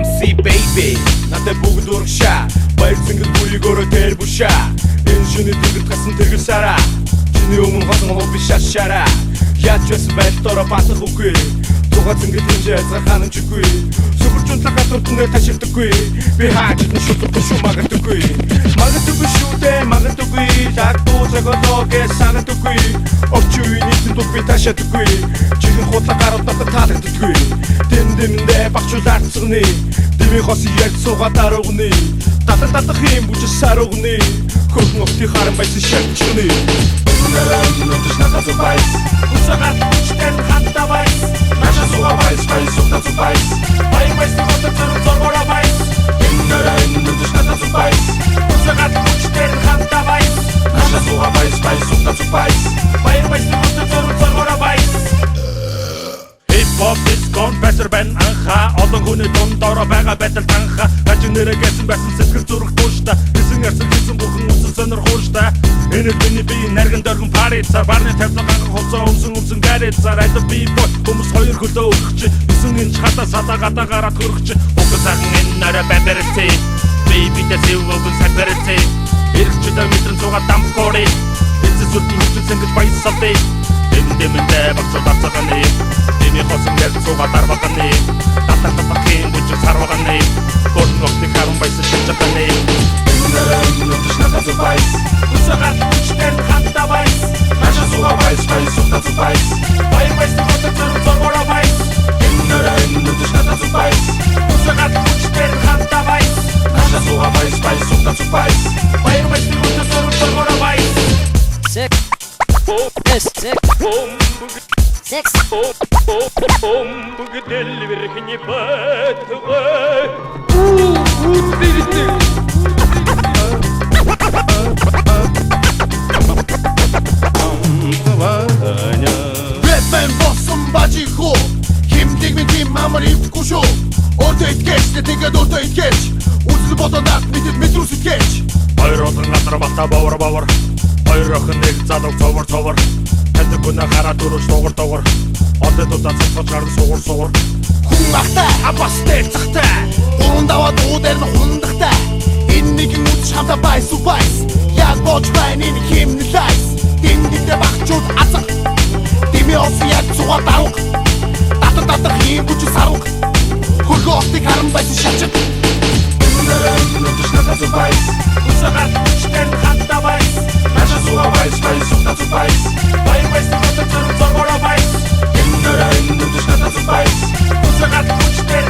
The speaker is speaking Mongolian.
sexy baby надад бүгд урагшаа баяр цэнгэл бүлгөөрөө тэр бушаа энэ шөнө тэнгэрт гасан тэргэл сараа чиний өмнө хосон хобби шашара яаж байсан байлтороо батах үгүй тугад цэнгэл хэмжээ захаан чигүй сүгүрчүнтлэг хатуртнээр ташилдаггүй би хаажид нь шүтгэн шүү магадгүй шүү дээ магадгүй тагтуу цаготогэ санагдгүй очгүй нийтэн дуг би ташаадгүй чихэн хутлаа гаруудад таалагддаггүй дэмдэмдээ багчуулаарцгны дэмий хос яг суугаад аруугны татах юм бүжис саруугны хөрхөн өвтий харан байсан шатчны Нөтөш надад зубайс Усагат учтен хатта байс Наша суга байс, байс, сукта зубайс Бай байс, тигота цару зоргора байс Нөтөш надад зубайс Усагат учтен хатта байс Наша суга байс, байс, сукта зубайс Бай байс, тигота цару зоргора байс Hip-hop дискон бэсэр бэн анха Олон хүний дундороо байгаа байтал танха Хажиг нэрэ гэсэн байсан сэтгэл зүрх туушта Хэсэн ярсан хийсэн бүхэн үсэн сонирхуушта Энэ миний бие нарган дөргөн парица Барны тавьсан ганхан хувцаа өмсөн гарицаар Айда би бой хүмүүс хоёр хөлөө өргөч Үсэн энэ хата сада гата гараад хөргөч Уган сайхан энэ нөрө бэбэрэтэ Би бидэ сэвгэн сапэрэтэ Иргэчүүдэ мэтрэн цуга дампкори Эцэс үлтэн хүчэн сэнгэж баясалдэ Дэмдэмэндэ багчууд арцаганы Дэмий хосон гэр цуга дарваганы Татах-татахын бүжиг сарваганы Горн өвтик харан байсан шилжаганы Нөтөш надад зубайс Усагат учтен хатта байс Наша суга байс, байс, сукта зубайс Бай байс, тигота цару зоргора байс Нөтөш надад зубайс Усагат учтен хатта байс Наша суга байс, байс, сукта зубайс Бай байс, тигота цару зоргора байс Six. Yes, six. Six. Бүгдэл верхний бэтгэ Бэтмен болсон бажиху Химдэг минь тийм амар ивдэггүй шүү Өөртөө итгэж, тэгээд өөртөө итгэж Үзэл бодоод мэдэд мэдрүүс итгэж Хоёр олон газар бата бавар Хоёр охин нэг залуу цовор Таньд гүнэ хараад өрөөж дугар Одод удаа цацгаж гарна сугар Хүн ахтай, Абас дээлцахтай гурван даваа дуудаар нь хундахтай Энэ нэгэн үдш хамта байс уу байс Яг боч байна энэ химнэлайс Дэмдэлдэ багчууд азаг Дэмий ос яг цугаа даруг Татах юм бүжиг сарваг Хөрхөн охтыг харан байсан шачиг Нөтөш надад зубайс Усагат учтен хатта байс Наша суга байс, байс, сукта зубайс Бай байс, тигота цару зоргора байс Нөтөш надад зубайс Усагат учтен